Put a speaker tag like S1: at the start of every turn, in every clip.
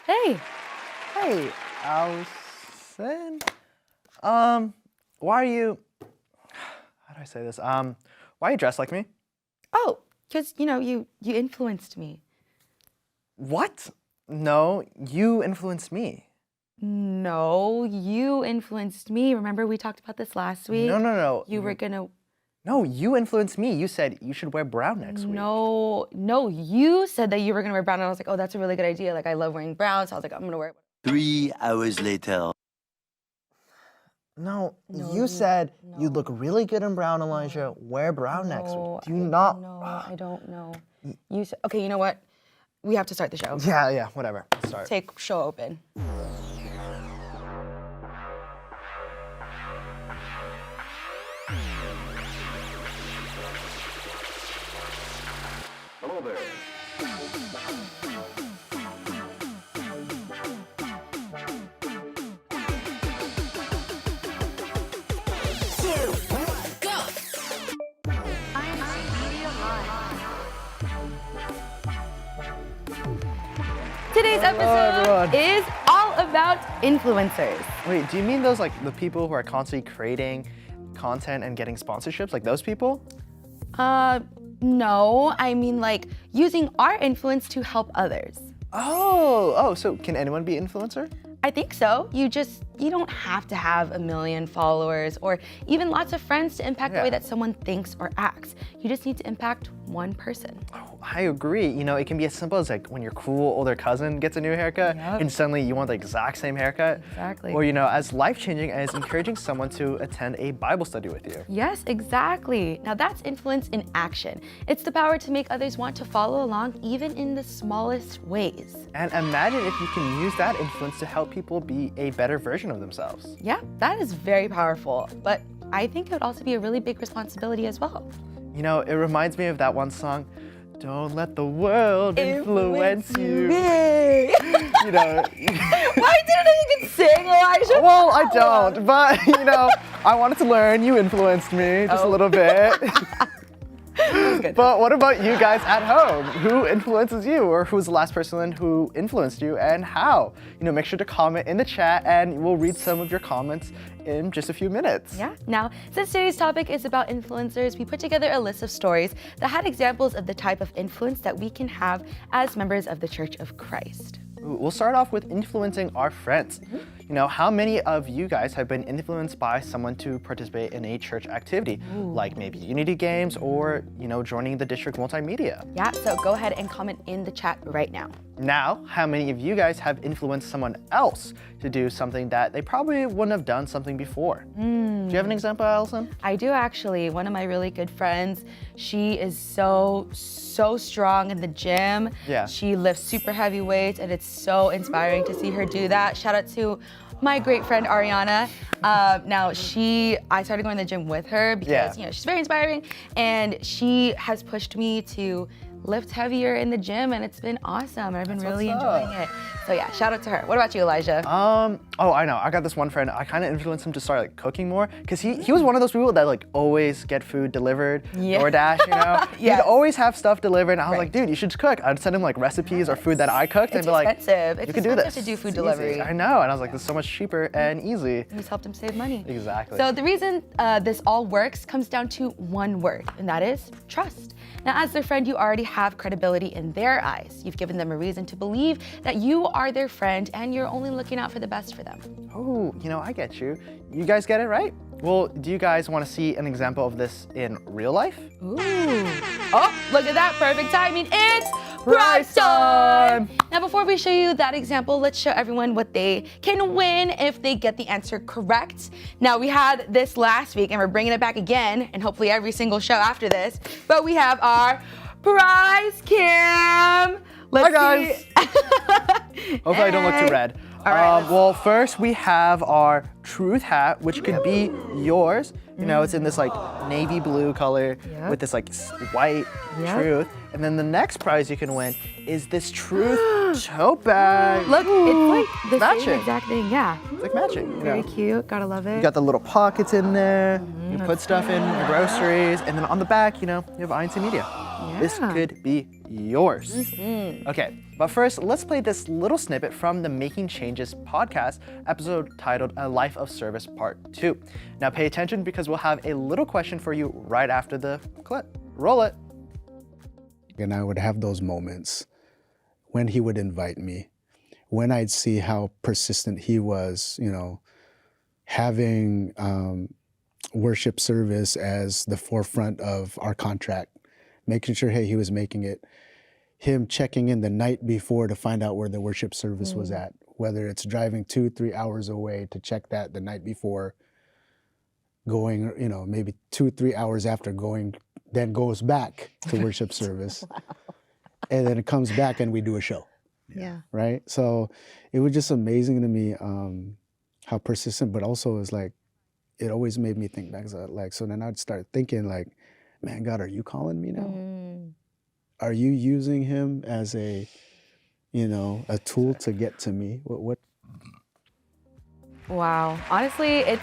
S1: Hey.
S2: Hey, Allison. Why are you, how do I say this? Why are you dressed like me?
S1: Oh, because, you influenced me.
S2: What? No, you influenced me.
S1: No, you influenced me. Remember we talked about this last week?
S2: No.
S1: You were gonna...
S2: No, you influenced me. You said you should wear brown next week.
S1: No, you said that you were gonna wear brown, and I was like, oh, that's a really good idea. Like, I love wearing brown, so I was like, I'm gonna wear it.
S3: 3 hours later.
S2: No, you said you'd look really good in brown, Elijah. Wear brown next week. Do you not?
S1: No, I don't know. You said, okay, you know what? We have to start the show.
S2: Yeah, whatever. Let's start.
S1: Take show open.
S4: Hello there.
S1: Today's episode
S2: everyone.
S1: is all about influencers.
S2: Wait, do you mean those like the people who are constantly creating content and getting sponsorships, like those people?
S1: No, I mean like using our influence to help others.
S2: Oh, so can anyone be influencer?
S1: I think so. You don't have to have 1 million followers or even lots of friends to impact the way that someone thinks or acts. You just need to impact one person.
S2: Oh, I agree. It can be as simple as like when your cool older cousin gets a new haircut and suddenly you want the exact same haircut.
S1: Exactly.
S2: Or, as life-changing as encouraging someone to attend a Bible study with you.
S1: Yes, exactly. Now that's influence in action. It's the power to make others want to follow along even in the smallest ways.
S2: And imagine if you can use that influence to help people be a better version of themselves.
S1: Yeah, that is very powerful. But I think it would also be a really big responsibility as well.
S2: It reminds me of that one song, "Don't let the world influence you."
S1: Why didn't you can sing, Elijah?
S2: Well, I don't, but I wanted to learn. You influenced me just a little bit. But what about you guys at home? Who influences you, or who's the last person who influenced you and how? Make sure to comment in the chat and we'll read some of your comments in just a few minutes.
S1: Yeah. Now, since today's topic is about influencers, we put together a list of stories that had examples of the type of influence that we can have as members of the Church of Christ.
S2: We'll start off with influencing our friends. How many of you guys have been influenced by someone to participate in a church activity, like maybe Unity Games or, joining the district multimedia?
S1: Yeah, so go ahead and comment in the chat right now.
S2: Now, how many of you guys have influenced someone else to do something that they probably wouldn't have done something before? Do you have an example, Allison?
S1: I do actually. One of my really good friends, she is so strong in the gym.
S2: Yeah.
S1: She lifts super heavy weights and it's so inspiring to see her do that. Shout out to my great friend Ariana. Now I started going to the gym with her because she's very inspiring and she has pushed me to lift heavier in the gym and it's been awesome and I've been really enjoying it. So yeah, shout out to her. What about you, Elijah?
S2: Oh, I know. I got this one friend. I kind of influenced him to start cooking more because he was one of those people that always get food delivered, DoorDash, He'd always have stuff delivered and I was like, dude, you should cook. I'd send him recipes or food that I cooked and be like,
S1: expensive.
S2: you can do this.
S1: It's expensive to do food
S2: It's
S1: delivery.
S2: easy. I know, and I was like, this is so much cheaper and easy.
S1: You just helped him save money.
S2: Exactly.
S1: So the reason this all works comes down to one word, and that is trust. Now, as their friend, you already have credibility in their eyes. You've given them a reason to believe that you are their friend and you're only looking out for the best for them.
S2: Oh, I get you. You guys get it, right? Well, do you guys want to see an example of this in real life?
S1: Ooh. Oh, look at that, perfect timing. It's prize time! Now, before we show you that example, let's show everyone what they can win if they get the answer correct. Now, we had this last week and we're bringing it back again, and hopefully every single show after this, but we have our prize cam.
S2: Hi, guys. Hopefully I don't look too red.
S1: All right,
S2: well, first we have our truth hat, which could be yours. It's in this navy blue color with this white truth. And then the next prize you can win is this truth tote bag.
S1: Look, it's the
S2: matching.
S1: same exact thing, yeah.
S2: It's matching.
S1: Very cute, gotta love it.
S2: You got the little pockets in there. You put stuff in your groceries, and then on the back, you have incmedia. This could be yours. Okay, but first, let's play this little snippet from the Making Changes podcast episode titled A Life of Service Part 2. Now pay attention because we'll have a little question for you right after the clip. Roll it.
S4: And I would have those moments when he would invite me, when I'd see how persistent he was, having worship service as the forefront of our contract, making sure, hey, he was making it, him checking in the night before to find out where the worship service was at, whether it's driving 2-3 hours away to check that the night before, going, maybe 2-3 hours after going, then goes back to worship service. Wow. And then it comes back and we do a show.
S1: Yeah.
S4: Right? So it was just amazing to me how persistent, but also is like, it always made me think back. So then I'd start thinking like, man, God, are you calling me now? Are you using him as a tool to get to me? What?
S1: Wow. Honestly, it's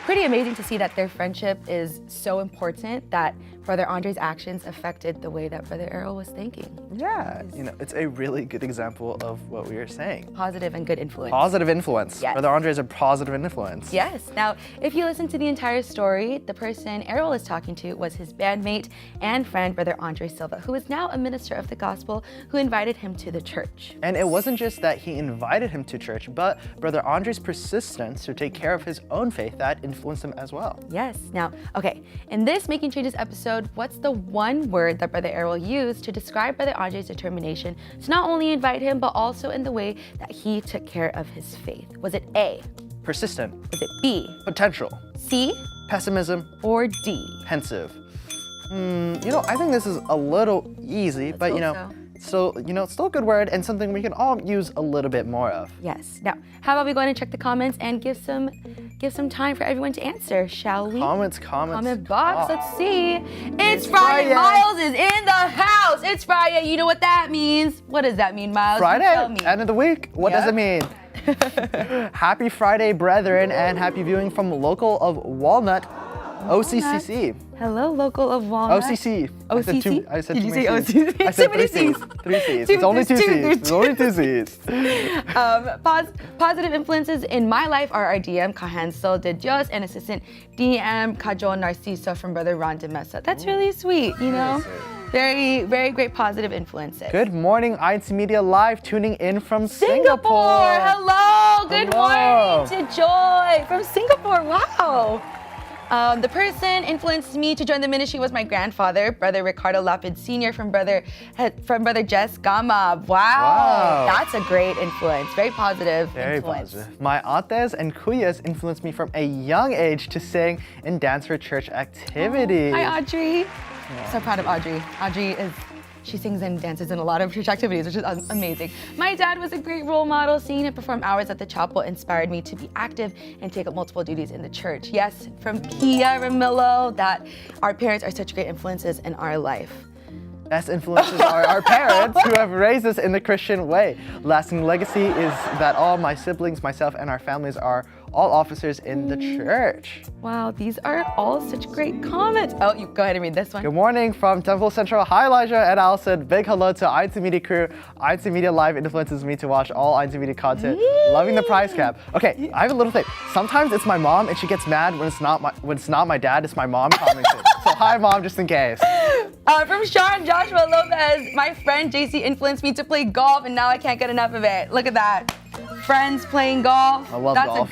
S1: pretty amazing to see that their friendship is so important that Brother Andre's actions affected the way that Brother Errol was thinking.
S2: Yeah, it's a really good example of what we were saying.
S1: Positive and good influence.
S2: Positive influence.
S1: Yes.
S2: Brother Andre is a positive influence.
S1: Yes. Now, if you listen to the entire story, the person Errol is talking to was his bandmate and friend, Brother Andre Silva, who is now a minister of the gospel, who invited him to the church.
S2: And it wasn't just that he invited him to church, but Brother Andre's persistence to take care of his own faith that influenced him as well.
S1: Yes. Now, okay, in this Making Changes episode, what's the one word that Brother Errol used to describe Brother Andre's determination to not only invite him, but also in the way that he took care of his faith? Was it A,
S2: Persistent.
S1: was it B,
S2: Potential.
S1: C,
S2: Pessimism.
S1: or D?
S2: Pensive. I think this is a little easy, but still a good word and something we can all use a little bit more of.
S1: Yes. Now, how about we go ahead and check the comments and give some time for everyone to answer, shall we?
S2: Comments.
S1: Comment box.
S2: Oh.
S1: Let's see. It's Friday.
S2: Friday.
S1: Miles is in the house. It's Friday. You know what that means? What does that mean, Miles? You
S2: Friday,
S1: tell me.
S2: end of the week. What does it mean? Happy Friday, brethren, and happy viewing from local of Walnut, OCCC.
S1: Hello, local of Walnut.
S2: OCC.
S1: OCC?
S2: I said
S1: Did
S2: too
S1: you
S2: many
S1: say
S2: C's.
S1: OCC?
S2: I said
S1: Too many
S2: 3 C's.
S1: C's.
S2: 3 C's.
S1: Two-
S2: It's only
S1: there's
S2: 2
S1: two-
S2: C's.
S1: there's
S2: It's only 2 C's.
S1: Positive influences in my life are our DM, Kahansel de Dios, and assistant DM, Kajon Narciso from Brother Ron de Mesa. That's really sweet, Very, very great positive influences.
S2: Good morning, incmedia Live, tuning in from
S1: Singapore. Hello. Good
S2: Hello.
S1: morning to Joy from Singapore. Wow. The person influenced me to join the ministry was my grandfather, Brother Ricardo Lapid Sr. from Brother Jess Gama. Wow. That's a great influence. Very positive
S2: Very
S1: influence.
S2: positive. My aunts and kuyas influenced me from a young age to sing and dance for church activities.
S1: Hi, Audrey. So proud of Audrey. She sings and dances in a lot of church activities, which is amazing. My dad was a great role model. Seeing him perform hours at the chapel inspired me to be active and take up multiple duties in the church. Yes, from Kia Ramillo, that our parents are such great influences in our life.
S2: Best influences are our parents who have raised us in the Christian way. Lasting legacy is that all my siblings, myself, and our families are all officers in the church.
S1: Wow, these are all such great comments. Oh, you go ahead and read this one.
S2: Good morning from Temple Central. Hi, Elijah and Allison. Big hello to incmedia crew. incmedia Live influences me to watch all incmedia content. Loving the prize cap. Okay, I have a little thing. Sometimes it's my mom and she gets mad when it's not my dad. It's my mom commenting. So hi, Mom, just in case.
S1: From Sean Joshua Lopez, my friend JC influenced me to play golf and now I can't get enough of it. Look at that. Friends playing golf.
S2: I love golf.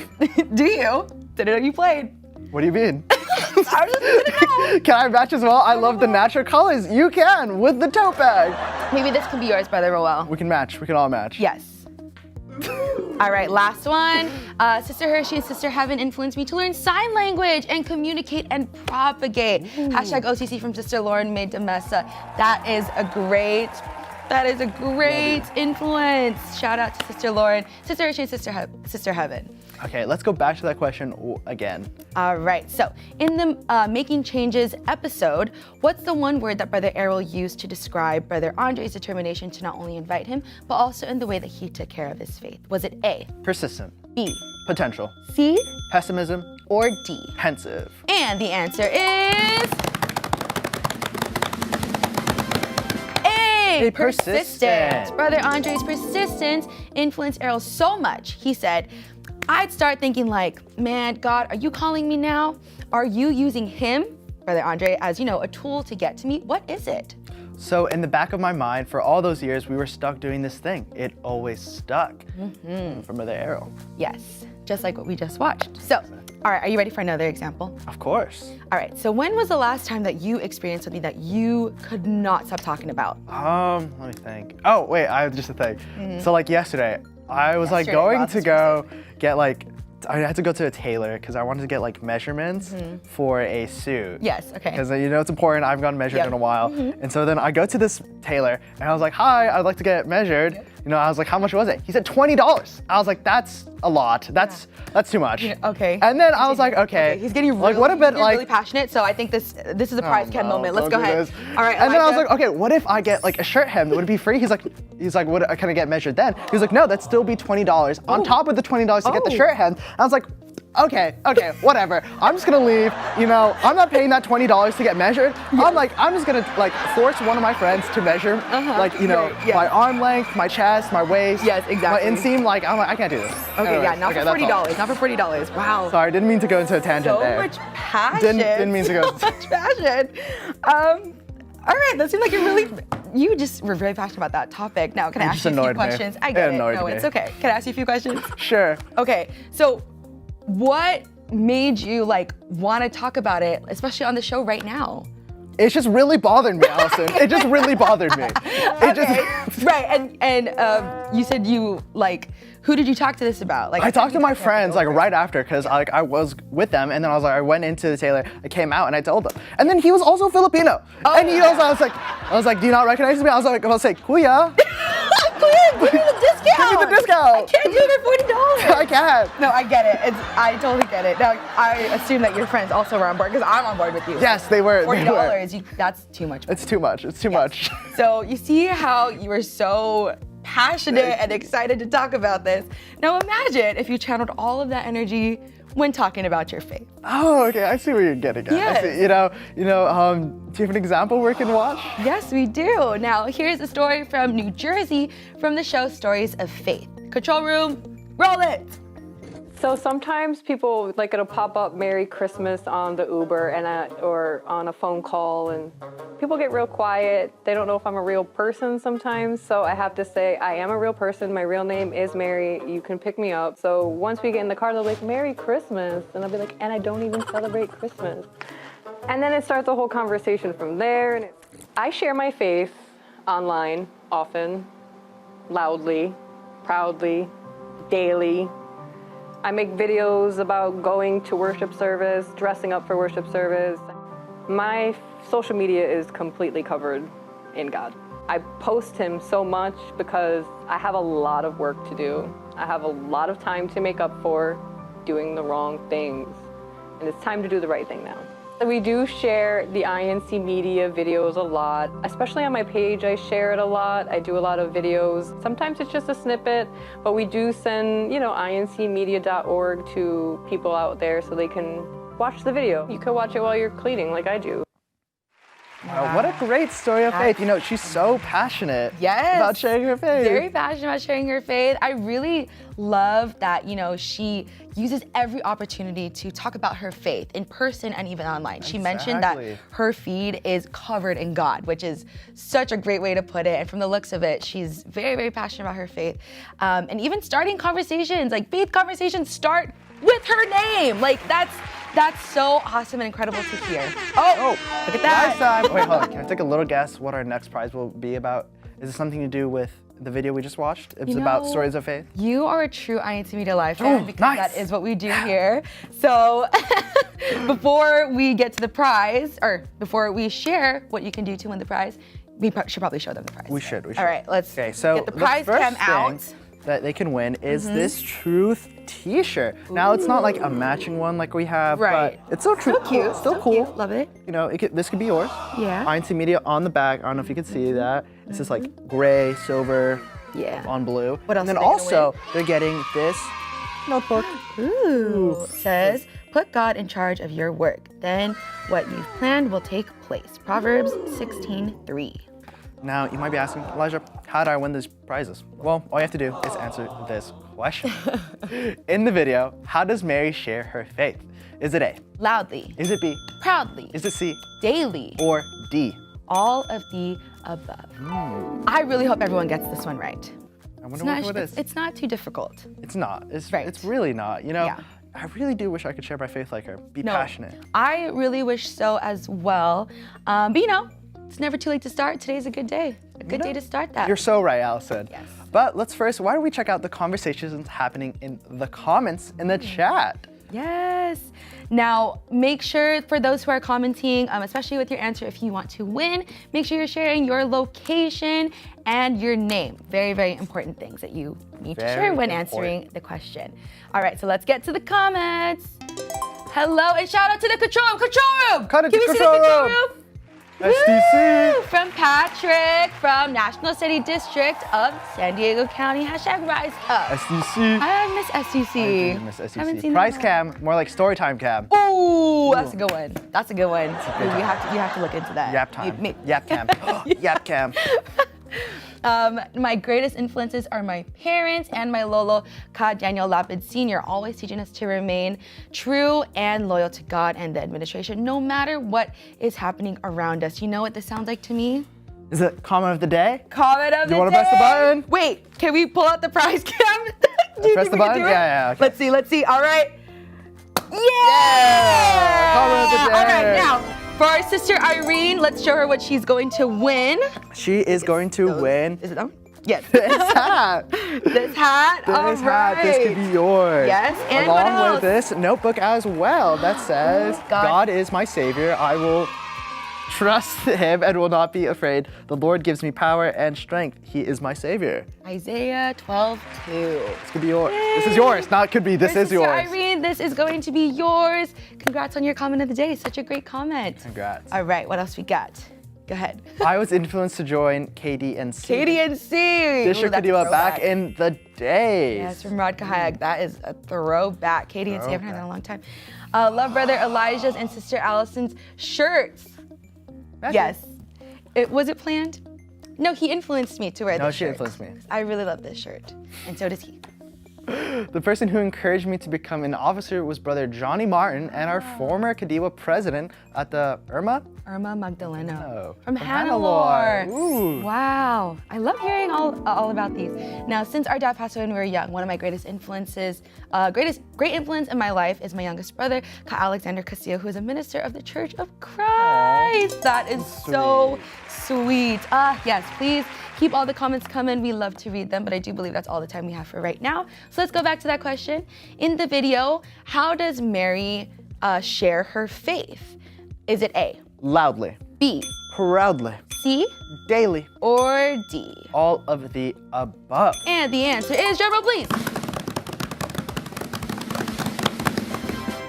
S1: Do you? Didn't know you played.
S2: What do you mean?
S1: I just didn't know.
S2: Can I match as well? I love the natural colors. You can with the tote bag.
S1: Maybe this can be yours, Brother Roel.
S2: We can match. We can all match.
S1: Yes. All right, last one. Sister Hershey and Sister Heaven influenced me to learn sign language and communicate and propagate. Hashtag OCC from Sister Lauren May de Mesa. That is a great influence. Shout out to Sister Lauren, Sister Hershey, and Sister Heaven.
S2: Okay, let's go back to that question again.
S1: All right, so in the Making Changes episode, what's the one word that Brother Errol used to describe Brother Andre's determination to not only invite him, but also in the way that he took care of his faith? Was it A,
S2: Persistent.
S1: B,
S2: Potential.
S1: C,
S2: Pessimism.
S1: or D?
S2: Pensive.
S1: And the answer is A. point.
S2: Persistent.
S1: Brother Andre's persistence influenced Errol so much. He said, I'd start thinking like, man, God, are you calling me now? Are you using him, Brother Andre, as, a tool to get to me? What is it?
S2: So in the back of my mind, for all those years, we were stuck doing this thing. It always stuck. From Brother Errol.
S1: Yes, just like what we just watched. So, all right, are you ready for another example?
S2: Of course.
S1: All right, so when was the last time that you experienced something that you could not stop talking about?
S2: Let me think. Oh, wait, I have just a thing. So like yesterday, I was like
S1: Yesterday,
S2: going
S1: Rob,
S2: to go get like, I had to go to a tailor because I wanted to get like measurements for a suit.
S1: Yes, okay.
S2: Because it's important, I haven't gotten measured
S1: Yep.
S2: in a while. And so then I go to this tailor and I was like, hi, I'd like to get measured. I was like, how much was it? He said $20. I was like, that's a lot. That's too much.
S1: Okay.
S2: And then I was like, okay.
S1: He's getting really,
S2: like, what about like
S1: really passionate, so I think this is a prize Ken moment. Let's
S2: don't
S1: go
S2: do
S1: ahead.
S2: this.
S1: All right,
S2: And then I was
S1: Elijah.
S2: like, okay, what if I get like a shirt hem? Would it be free? He's like, what, can I get measured then? He was like, no, that'd still be $20 on top of the $20 to get the shirt hem. And I was like, okay, whatever. I'm just gonna leave. I'm not paying that $20 to get measured. I'm just gonna like force one of my friends to measure, my arm length, my chest, my waist.
S1: Yes, exactly.
S2: My inseam. Like, I'm like, I can't do this.
S1: Okay,
S2: Anyways,
S1: yeah, not for
S2: that's all.
S1: $40. Not for $40. Wow.
S2: Sorry, didn't mean to go into a tangent
S1: So
S2: there.
S1: much passion.
S2: Didn't mean to go.
S1: So much passion. All right, that seems like you just were very passionate about that topic. Now, can I ask you a few questions? I get it. No, it's okay. Can I ask you a few questions?
S2: Sure.
S1: Okay, so what made you want to talk about it, especially on the show right now?
S2: It just really bothered me, Allison. It just really bothered me.
S1: Right, and you said who did you talk to this about?
S2: I talked to my friends right after because I was with them, and then I went into the tailor, I came out and I told them. And then he was also Filipino. And he also, I was like, do you not recognize me? I was like, Kuya.
S1: Give me the discount.
S2: Give me the discount.
S1: I can't do it for $40.
S2: I can't.
S1: No, I get it. I totally get it. Now, I assume that your friends also were on board because I'm on board with you.
S2: Yes, they were.
S1: $40, that's too much.
S2: It's too much. It's too much.
S1: So you see how you were so passionate and excited to talk about this. Now imagine if you channeled all of that energy when talking about your faith.
S2: Oh, okay. I see where you're getting at.
S1: Yes.
S2: I see. Do you have an example where we can watch?
S1: Yes, we do. Now, here's a story from New Jersey from the show Stories of Faith. Control room, roll it.
S5: So sometimes people, it'll pop up Merry Christmas on the Uber or on a phone call, and people get real quiet. They don't know if I'm a real person sometimes, so I have to say I am a real person. My real name is Mary. You can pick me up. So once we get in the car, they're like, Merry Christmas. And I'll be like, and I don't even celebrate Christmas. And then it starts a whole conversation from there. And I share my faith online often, loudly, proudly, daily. I make videos about going to worship service, dressing up for worship service. My social media is completely covered in God. I post him so much because I have a lot of work to do. I have a lot of time to make up for doing the wrong things. And it's time to do the right thing now. We do share the incmedia videos a lot, especially on my page. I share it a lot. I do a lot of videos. Sometimes it's just a snippet, but we do send, incmedia.org to people out there so they can watch the video. You can watch it while you're cleaning like I do.
S2: Wow, what a great story of faith. She's so passionate about sharing her faith.
S1: Very passionate about sharing her faith. I really love that, she uses every opportunity to talk about her faith in person and even online. She mentioned that her feed is covered in God, which is such a great way to put it. And from the looks of it, she's very, very passionate about her faith. And even starting conversations, faith conversations start with her name. That's so awesome and incredible to hear. Oh, look at that.
S2: Last time, wait, hold on. Can I take a little guess what our next prize will be about? Is it something to do with the video we just watched? It's about Stories of Faith?
S1: You are a true incmedia Live fan because
S2: nice.
S1: that is what we do here. So before we get to the prize, or before we share what you can do to win the prize, we should probably show them the prize.
S2: We should.
S1: All right, let's
S2: get the
S1: prize cam out.
S2: That they can win is this Truth t-shirt. Now it's not like a matching one like we have,
S1: right.
S2: but it's still
S1: cute.
S2: Still cool.
S1: Cute. Love it.
S2: This could be yours.
S1: Yeah.
S2: incmedia on the back. I don't know if you can see that. It's just gray, silver, on blue.
S1: What else?
S2: And then also they're getting this notebook.
S1: Ooh. Says, put God in charge of your work. Then what you've planned will take place. Proverbs 16:3.
S2: Now, you might be asking, Elijah, how do I win these prizes? Well, all you have to do is answer this question. In the video, how does Mary share her faith? Is it A?
S1: Loudly.
S2: Is it B?
S1: Proudly.
S2: Is it C?
S1: Daily.
S2: Or D?
S1: All of the above. I really hope everyone gets this one right.
S2: I wonder what it is.
S1: It's not too difficult.
S2: It's not. It's
S1: Right.
S2: It's really not. You know,
S1: Yeah.
S2: I really do wish I could share my faith like her. Be passionate.
S1: I really wish so as well. But you know, it's never too late to start. Today's a good day. A good day to start that.
S2: You're so right, Allison.
S1: Yes.
S2: But why don't we check out the conversations happening in the comments in the chat?
S1: Yes. Now, make sure for those who are commenting, especially with your answer, if you want to win, make sure you're sharing your location and your name. Very, very important things that you need to share when answering the question. All right, so let's get to the comments. Hello, and shout out to the control room. Control room!
S2: Cut it
S1: Can
S2: to
S1: we see the
S2: control
S1: control
S2: room.
S1: room?
S2: SDC.
S1: Woo! From Patrick from National City District of San Diego County. Hashtag Rise Up.
S2: SDC.
S1: I miss SDC.
S2: I miss SDC.
S1: Haven't seen
S2: Price
S1: that in a
S2: cam, more like story time cam.
S1: Ooh, that's a good one. That's a good one. Ooh, you have to look into that.
S2: Yap time.
S1: Me-
S2: Yap cam. Yap cam.
S1: My greatest influences are my parents and my Lolo, Ka Daniel Lapid Sr., always teaching us to remain true and loyal to God and the administration, no matter what is happening around us. You know what this sounds like to me?
S2: Is it comment of the day?
S1: Comment of the day.
S2: You want to press the button?
S1: Wait, can we pull out the prize cam? Do you
S2: Press
S1: think
S2: the
S1: we can
S2: button?
S1: do it?
S2: Yeah, okay.
S1: Let's see. All right. Yeah!
S2: Comment of the day.
S1: All right, now, for our sister Irene, let's show her what she's going to win.
S2: She is going to win
S1: Is it that one? Yes.
S2: this hat.
S1: This hat. All
S2: This hat. This could be yours.
S1: Yes, and what
S2: along
S1: else?
S2: with this notebook as well that says,
S1: God.
S2: God is my savior. I will trust him and will not be afraid. The Lord gives me power and strength. He is my savior.
S1: Isaiah 12:2.
S2: This could be yours. This is yours. Not could be. This is
S1: Sister
S2: yours.
S1: Irene, this is going to be yours. Congrats on your comment of the day. Such a great comment.
S2: Congrats.
S1: All right, what else we got? Go ahead.
S2: I was influenced to join KDNC.
S1: KDNC.
S2: District
S1: Ooh, that's a
S2: Kadua back
S1: throwback.
S2: in the days.
S1: Yes, from Rod Kahayag. That is a throwback. KDNC, I haven't heard that in a long time. Love brother Elijah's and sister Allison's shirts. Yes. Was it planned? No, he influenced me to wear this
S2: No, she
S1: shirt.
S2: influenced me.
S1: I really love this shirt. And so does he.
S2: The person who encouraged me to become an officer was Brother Johnny Martin and our former Kadiwa president at the Irma
S1: Magdaleno.
S2: Oh,
S1: From
S2: from
S1: Hannelore.
S2: Hannelore. Ooh.
S1: Wow. I love hearing all about these. Now, since our dad passed away when we were young, one of my greatest influences, great influence in my life is my youngest brother, Ka Alexander Castillo, who is a minister of the Church of Christ. That is so sweet. Yes, please keep all the comments coming. We love to read them, but I do believe that's all the time we have for right now. So let's go back to that question. In the video, how does Mary share her faith? Is it A,
S2: Loudly,
S1: B,
S2: proudly,
S1: C,
S2: daily,
S1: or D?
S2: all of the above.
S1: And the answer is, drum roll please.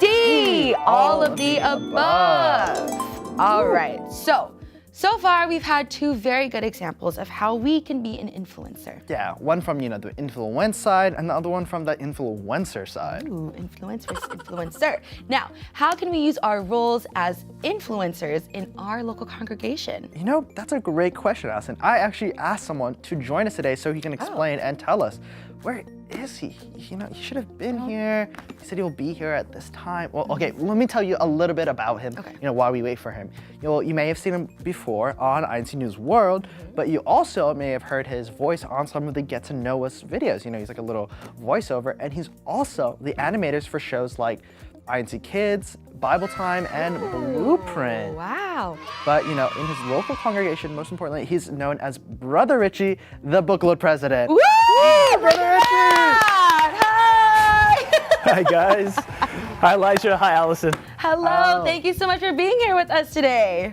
S1: D, all of the above. All right, so far we've had two very good examples of how we can be an influencer.
S2: Yeah, one from, the influence side and the other one from the influencer side.
S1: Ooh, influence versus influencer. Now, how can we use our roles as influencers in our local congregation?
S2: That's a great question, Allison. I actually asked someone to join us today so he can explain and tell us, where is he? He should have been here. He said he'll be here at this time. Well, okay, let me tell you a little bit about him, while we wait for him. You may have seen him before on INC News World, but you also may have heard his voice on some of the Get to Know Us videos. He's like a little voiceover, and he's also the animators for shows like INC Kids, Bible Time, and Blueprint.
S1: Wow.
S2: But, in his local congregation, most importantly, he's known as Brother Richie, the bookload president.
S1: Woo!
S2: Brother Richie!
S1: Hi!
S6: Hi guys. Hi Elijah. Hi Allison.
S1: Hello, thank you so much for being here with us today.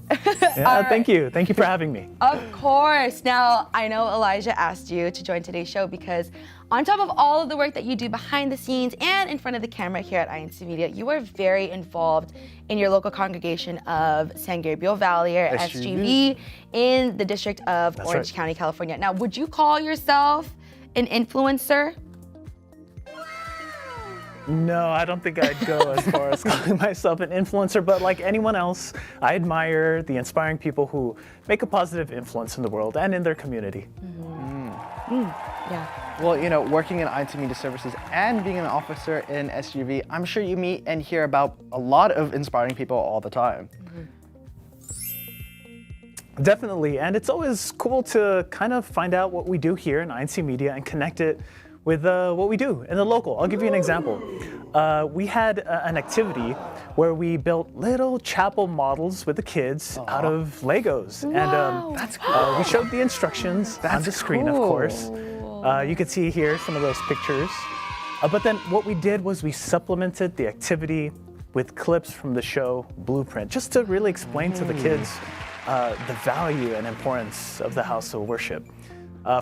S6: Yeah, thank you. Thank you for having me.
S1: Of course. Now, I know Elijah asked you to join today's show because on top of all of the work that you do behind the scenes and in front of the camera here at INC Media, you are very involved in your local congregation of San Gabriel Valley, or SGV, in the District of Orange County, California. Now, would you call yourself an influencer?
S6: No, I don't think I'd go as far as calling myself an influencer, but like anyone else, I admire the inspiring people who make a positive influence in the world and in their community.
S1: Yeah.
S2: Well, you know, working in IT Media Services and being an officer in SUV, I'm sure you meet and hear about a lot of inspiring people all the time.
S6: Definitely, and it's always cool to kind of find out what we do here in INC Media and connect it with what we do in the local. I'll give you an example. We had an activity where we built little chapel models with the kids out of Legos.
S1: Wow.
S6: And that's cool. We showed the instructions on the screen, of course. You can see here some of those pictures. But then what we did was we supplemented the activity with clips from the show Blueprint, just to really explain to the kids the value and importance of the house of worship.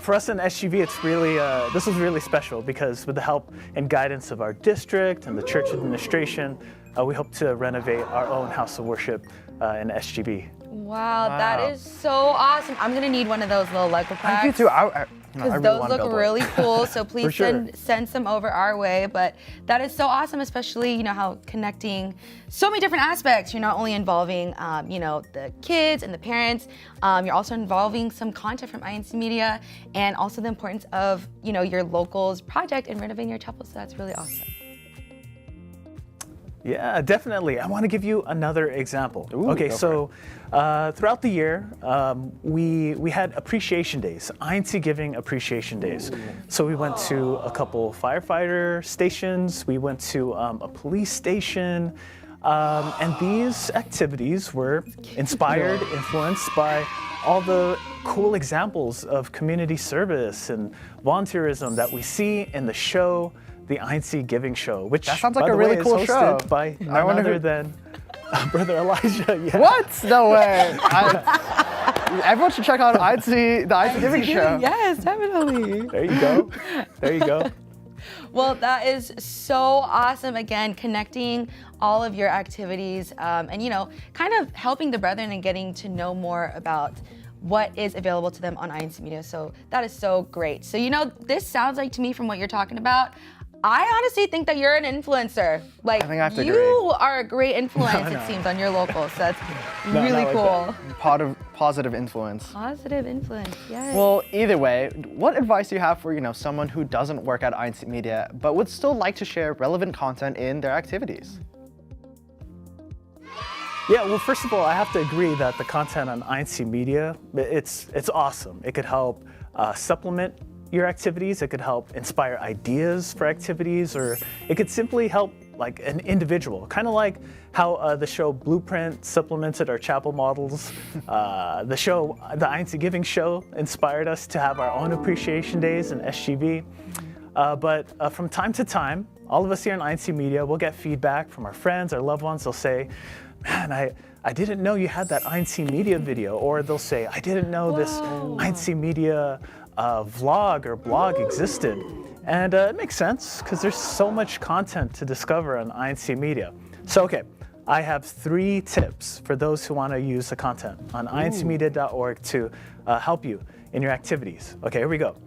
S6: For us in SGV, it's really, this was really special because with the help and guidance of our district and the church administration, we hope to renovate our own house of worship in SGB.
S1: Wow, that is so awesome. I'm gonna need one of those little Lego packs.
S2: Thank you too.
S1: Because
S2: really
S1: those
S2: wanna
S1: look
S2: build one.
S1: really cool, so please
S6: sure.
S1: send some over our way. But that is so awesome, especially, you know, how connecting so many different aspects. You're not only involving, you know, the kids and the parents, you're also involving some content from INC Media and also the importance of, you know, your locals project and renovating your chapel, so that's really awesome.
S6: Yeah, definitely. I want to give you another example.
S2: Ooh,
S6: okay,
S2: go
S6: so throughout the year, we had appreciation days, INC Giving Appreciation Days. So we went to a couple firefighter stations, we went to a police station, and these activities were inspired, influenced by all the cool examples of community service and volunteerism that we see in the show, the INC Giving Show, which
S2: That sounds like
S6: by
S2: a
S6: the
S2: really
S6: way,
S2: cool
S6: is
S2: show.
S6: hosted by
S2: I wonder
S6: none other
S2: who-
S6: than Brother Elijah. Yeah.
S2: What? No way. Everyone should check out the INC Giving Show.
S1: Yes, definitely.
S6: There you go. There you go.
S1: Well, that is so awesome. Again, connecting all of your activities and, you know, kind of helping the brethren and getting to know more about what is available to them on INC Media. So that is so great. So, you know, this sounds like to me from what you're talking about, I honestly think that you're an influencer. Like,
S2: I think I have to
S1: you
S2: agree.
S1: are a great influence, it seems, on your locals. So that's really
S6: not like
S1: cool.
S2: Positive influence.
S1: Positive influence, yes.
S2: Well, either way, what advice do you have for, you know, someone who doesn't work at INC Media but would still like to share relevant content in their activities?
S6: Yeah, well, first of all, I have to agree that the content on INC Media, it's awesome. It could help supplement your activities. It could help inspire ideas for activities, or it could simply help like an individual, kind of like how the show Blueprint supplemented our chapel models. The INC Giving Show inspired us to have our own appreciation days in SGV. But from time to time, all of us here in INC Media will get feedback from our friends, our loved ones. They'll say, man, I didn't know you had that INC Media video. Or they'll say, I didn't know this INC Media vlog or blog existed. And it makes sense because there's so much content to discover on INC Media. So, okay, I have 3 tips for those who want to use the content on incmedia.org to help you in your activities. Okay, here we go.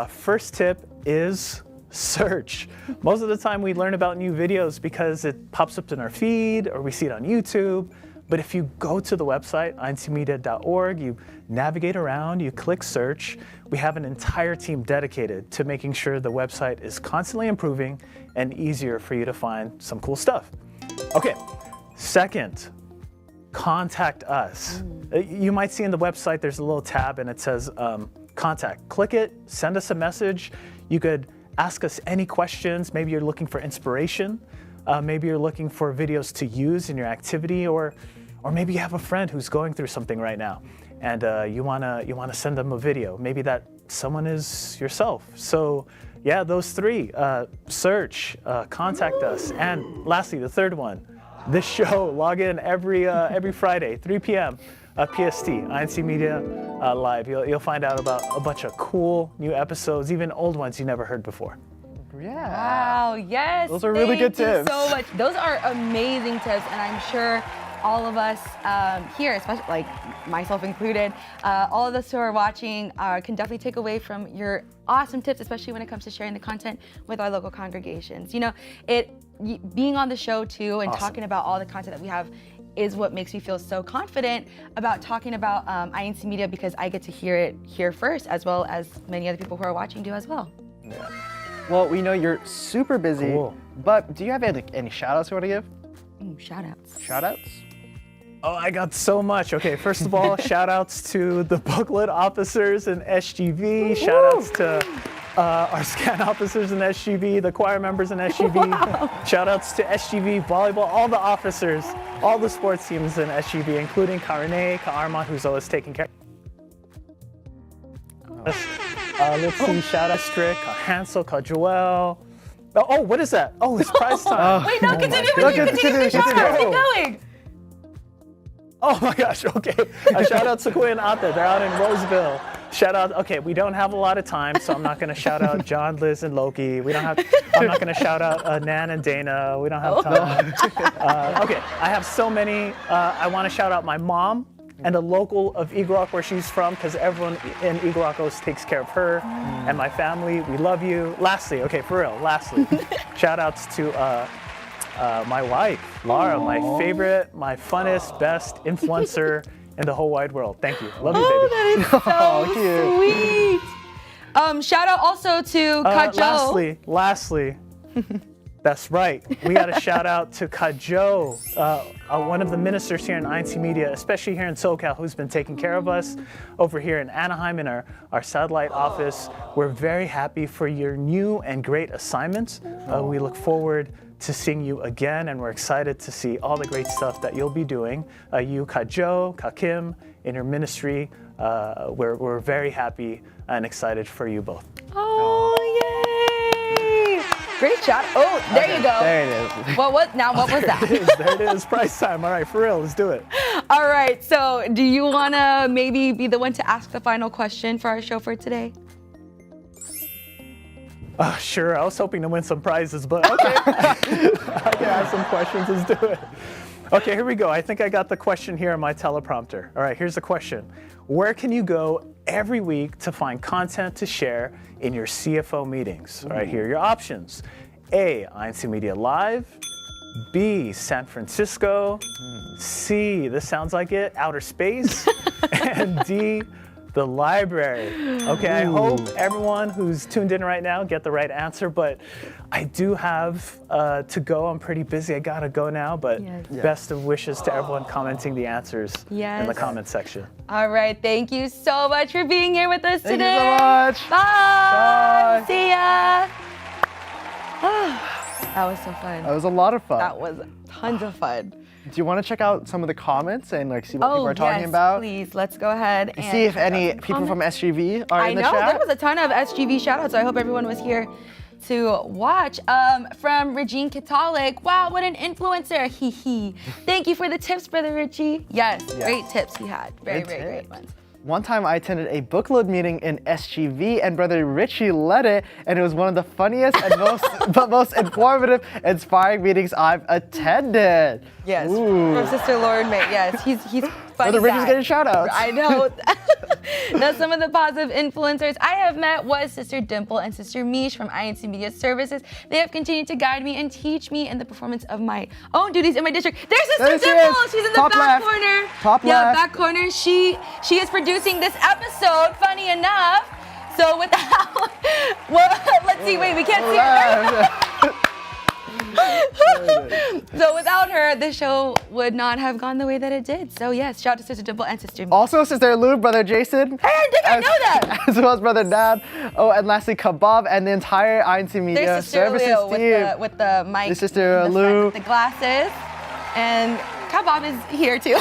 S6: First tip is search. Most of the time we learn about new videos because it pops up in our feed or we see it on YouTube. But if you go to the website, incmedia.org, you navigate around, you click search, we have an entire team dedicated to making sure the website is constantly improving and easier for you to find some cool stuff. Okay, second, contact us. You might see in the website there's a little tab and it says contact. Click it, send us a message. You could ask us any questions. Maybe you're looking for inspiration. Maybe you're looking for videos to use in your activity, or maybe you have a friend who's going through something right now, and you wanna send them a video. Maybe that someone is yourself. So yeah, those 3: search, contact us, and lastly, the third one, this show. Log in every Friday, 3 p.m. PST, INC Media Live. You'll find out about a bunch of cool new episodes, even old ones you never heard before.
S2: Yeah.
S1: Wow, yes.
S2: Those are really good
S1: Thank you
S2: tips.
S1: so much. Those are amazing tips, and I'm sure all of us here, especially like myself included, all of us who are watching can definitely take away from your awesome tips, especially when it comes to sharing the content with our local congregations. You know, being on the show too and talking about all the content that we have is what makes me feel so confident about talking about INC Media, because I get to hear it here first, as well as many other people who are watching do as well.
S2: Yeah. Well, we know you're super busy, but do you have any shout outs you want to give?
S1: Shout outs.
S2: Shout outs?
S6: Oh, I got so much. Okay, first of all, shout outs to the booklet officers in SGV. Shout outs to our scan officers in SGV, the choir members in SGV. Wow. Shout outs to SGV volleyball, all the officers, all the sports teams in SGV, including Ka Renee, Ka Armand, who's always taking care. Let's see, shout out Strick, Ka Hansel, Ka Joel. Oh, what is that? Oh, it's prize time.
S1: Wait, no, continue the shout out. Keep going.
S6: Oh my gosh, okay. Shout out Sequoia and Ate, they're out in Roseville. Shout out, okay, we don't have a lot of time, so I'm not gonna shout out John, Liz, and Loki. I'm not gonna shout out Nan and Dana, we don't have time. Okay, I have so many. I wanna shout out my mom and the local of Eagle Rock where she's from, because everyone in Eagle Rock always takes care of her and my family. We love you. Lastly, okay, for real, shout outs to my wife, Laura, my favorite, my funnest, best influencer in the whole wide world. Thank you. Love you, baby.
S1: That is so sweet. Shout out also to Kajo.
S6: Lastly, that's right. We got a shout out to Kajo, one of the ministers here in INC Media, especially here in SoCal, who's been taking care of us over here in Anaheim in our satellite office. We're very happy for your new and great assignments. We look forward to seeing you again, and we're excited to see all the great stuff that you'll be doing. You, Kajo, Ka Kim, in your ministry. We're very happy and excited for you both.
S1: Oh, yay! Great shot. Oh, there you go.
S2: There it is.
S1: What was that?
S6: There it is, prize time. All right, for real, let's do it.
S1: All right, so do you want to maybe be the one to ask the final question for our show for today?
S6: Sure, I was hoping to win some prizes, but okay. I can ask some questions, let's do it. Okay, here we go. I think I got the question here on my teleprompter. All right, here's the question. Where can you go every week to find content to share in your CFO meetings? All right, here are your options. A, INC Media Live. B, San Francisco. C, this sounds like it, outer space. And D, the library. Okay, I hope everyone who's tuned in right now get the right answer, but I do have to go. I'm pretty busy. I gotta go now, but best of wishes to everyone commenting the answers in the comment section.
S1: All right, thank you so much for being here with us today.
S2: Thank you so much.
S1: Bye. See ya. That was so fun.
S2: That was a lot of fun.
S1: That was tons of fun.
S2: Do you want to check out some of the comments and see what people are talking about?
S1: Please, let's go ahead and
S2: see if any people from SGV are in the chat.
S1: I know, there was a ton of SGV shout-outs, so I hope everyone was here to watch. From Regine Catholic, wow, what an influencer, hee hee. Thank you for the tips, Brother Richie. Yes, great tips he had, very great ones.
S2: One time I attended a book load meeting in SGV and Brother Richie led it, and it was one of the funniest and most informative, inspiring meetings I've attended.
S1: Yes, from Sister Lauren May. Yes, he's funny.
S2: Brother Richie's getting shout outs.
S1: I know. Now, some of the positive influencers I have met was Sister Dimple and Sister Mish from INC Media Services. They have continued to guide me and teach me in the performance of my own duties in my district. There's Sister Dimple. She's in the back corner.
S2: Top left.
S1: Back corner. She is producing this episode, funny enough. So without, let's see, wait, we can't see her. So without her, the show would not have gone the way that it did. So yes, shout out to Sister Dimple and Sister Mish.
S2: Also Sister Lou, Brother Jason.
S1: Hey, I didn't know that.
S2: As well as Brother Dad. Oh, and lastly Kabab and the entire INC Media Services team.
S1: With the mic.
S2: This Sister Lou.
S1: With the glasses. And Kabab is here too.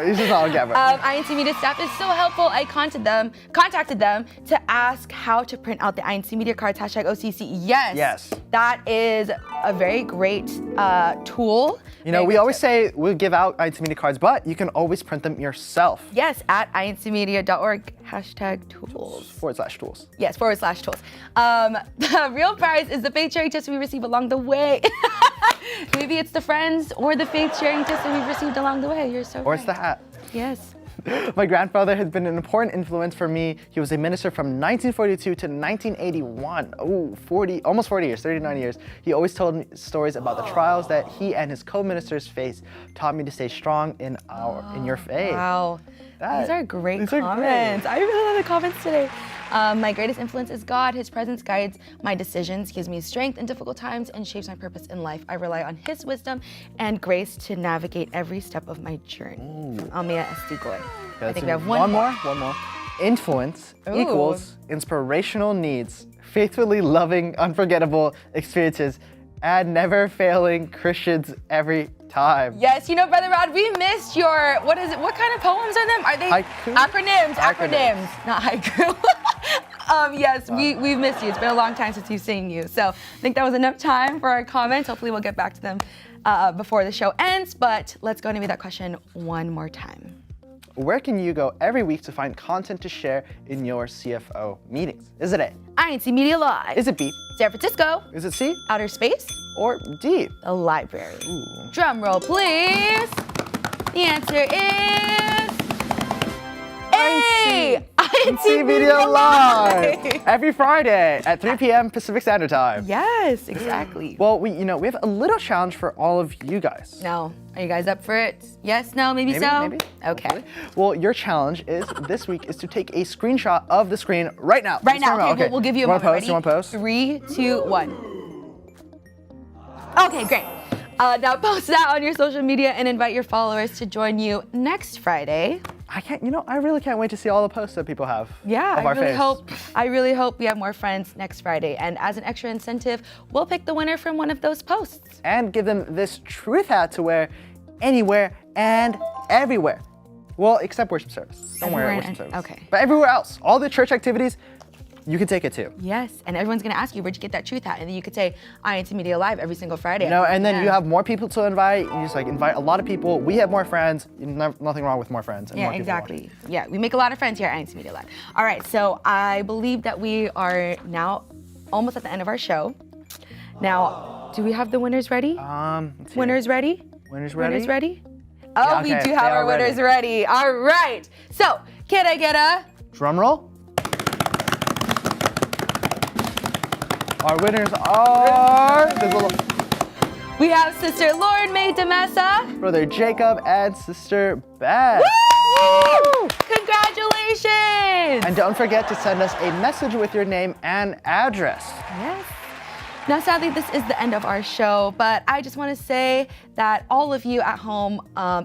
S2: He's just on camera.
S1: INC Media staff is so helpful. I contacted them to ask how to print out the INC Media cards, #OCC. Yes. That is a very great tool.
S2: You know, we always say we'll give out INC Media cards, but you can always print them yourself.
S1: Yes, at incmedia.org, #tools.
S2: /tools.
S1: Yes, /tools. The real prize is the faith sharing tips we receive along the way. Maybe it's the friends or the faith-sharing tips that we've received along the way. You're so
S2: Or it's the
S1: right.
S2: hat.
S1: Yes.
S2: My grandfather has been an important influence for me. He was a minister from 1942 to 1981. Oh, almost 40 years, 39 years. He always told me stories about the trials that he and his co-ministers faced, taught me to stay strong in your faith.
S1: Wow. These are great
S2: these are
S1: comments. I really love the comments today. My greatest influence is God. His presence guides my decisions, gives me strength in difficult times, and shapes my purpose in life. I rely on His wisdom and grace to navigate every step of my journey. Amia Estigoy. I think we have one more.
S2: One more. Influence
S1: Ooh.
S2: equals inspirational needs, faithfully loving, unforgettable experiences, and never failing Christians every time.
S1: Yes, you know, Brother Rod, we missed your, what is it? What kind of poems are them? Are they
S2: Haiku?
S1: acronyms, not haiku. Yes, we've missed you. It's been a long time since we've seen you. So I think that was enough time for our comments. Hopefully we'll get back to them before the show ends, but let's go and read that question one more time.
S2: Where can you go every week to find content to share in your CFO meetings? Is it A?
S1: incmedia Live.
S2: Is it B?
S1: San Francisco.
S2: Is it C?
S1: Outer space.
S2: Or D?
S1: The library.
S2: Ooh.
S1: Drum roll, please. The answer is A.
S2: incmedia Live! Every Friday at 3 p.m. Pacific Standard Time.
S1: Yes, exactly.
S2: Well, we have a little challenge for all of you guys.
S1: Now, are you guys up for it? Yes, no, maybe so?
S2: Maybe.
S1: Okay.
S2: Hopefully. Well, your challenge is this week is to take a screenshot of the screen right now.
S1: Right now,
S2: Just
S1: okay, we'll give you a
S2: you
S1: moment.
S2: Post?
S1: Ready?
S2: You want to post?
S1: 3, 2, 1. Okay, great. Now post that on your social media and invite your followers to join you next Friday.
S2: I really can't wait to see all the posts that people have.
S1: Yeah,
S2: of our face.
S1: I really hope we have more friends next Friday. And as an extra incentive, we'll pick the winner from one of those posts.
S2: And give them this truth hat to wear anywhere and everywhere. Well, except worship service. Don't wear it at
S1: Everywhere
S2: worship
S1: and-
S2: service.
S1: okay.
S2: But everywhere else, all the church activities, you can take it too.
S1: Yes, and everyone's gonna ask you, where'd you get that truth hat? And then you could say, incmedia Live every single Friday.
S2: And then
S1: Yeah.
S2: you have more people to invite. You just invite a lot of people. We have more friends. Nothing wrong with more friends. And
S1: Yeah,
S2: more people
S1: exactly. Yeah, we make a lot of friends here at incmedia Live. All right, so I believe that we are now almost at the end of our show. Now, do we have the winners ready?
S2: Let's see.
S1: Winners ready?
S2: Winners ready?
S1: Winners ready? Oh,
S2: Yeah,
S1: we
S2: okay,
S1: do
S2: they
S1: have our
S2: are ready.
S1: winners ready. All right. So, can I get a?
S2: Drum roll. Our winners are
S1: We have Sister Lauren May DeMessa.
S2: Brother Jacob and Sister Beth.
S1: Woo! Congratulations!
S2: And don't forget to send us a message with your name and address.
S1: Yes. Now, sadly, this is the end of our show, but I just want to say that all of you at home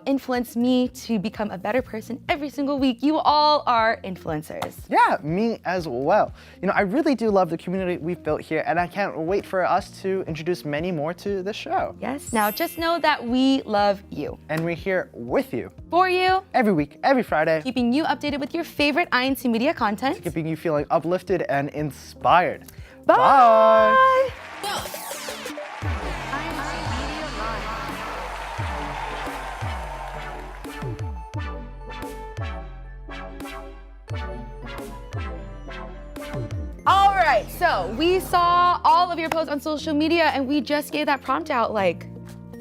S1: influence me to become a better person every single week. You all are influencers.
S2: Yeah, me as well. I really do love the community we've built here, and I can't wait for us to introduce many more to the show.
S1: Yes. Now, just know that we love you.
S2: And we're here with you
S1: For you,
S2: every week, every Friday,
S1: keeping you updated with your favorite incmedia content.
S2: keeping you feeling uplifted and inspired.
S1: Bye. All right, so we saw all of your posts on social media and we just gave that prompt out like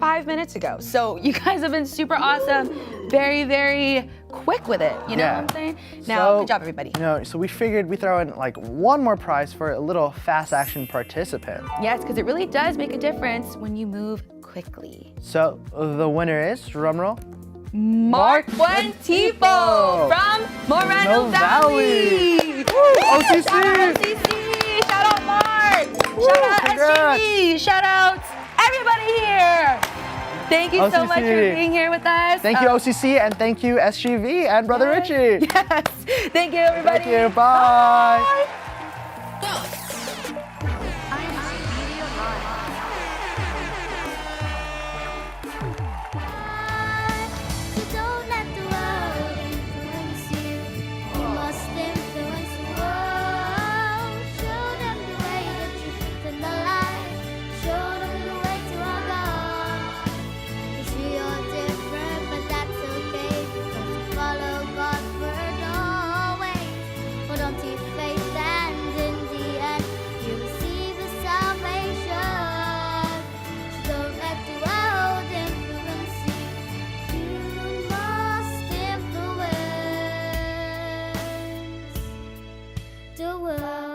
S1: 5 minutes ago. So you guys have been super awesome, very, very quick with it. You know
S2: Yeah.
S1: what I'm saying? Now, good job, everybody.
S2: So we figured we throw in one more prize for a little fast action participant.
S1: Yes, because it really does make a difference when you move quickly.
S2: So the winner is, drumroll,
S1: Mark Fuentipo from Moreno
S2: No
S1: Valley.
S2: Valley. OCC.
S1: Shout out OCC. Shout out Mark. Shout out
S2: congrats.
S1: SGV. Shout out everybody here. Thank you so much for
S2: OCC.
S1: being here with us.
S2: Thank you, OCC, and thank you, SGV, and Brother Richie.
S1: Yes. Thank you, everybody.
S2: Thank you. Bye.
S7: So don't let the world influence you. You must influence the world. Show them the way that you live the life. Show them the way to our God. 'Cause we are different, but that's okay. Because we follow God for always. Hold on to your faith. the world.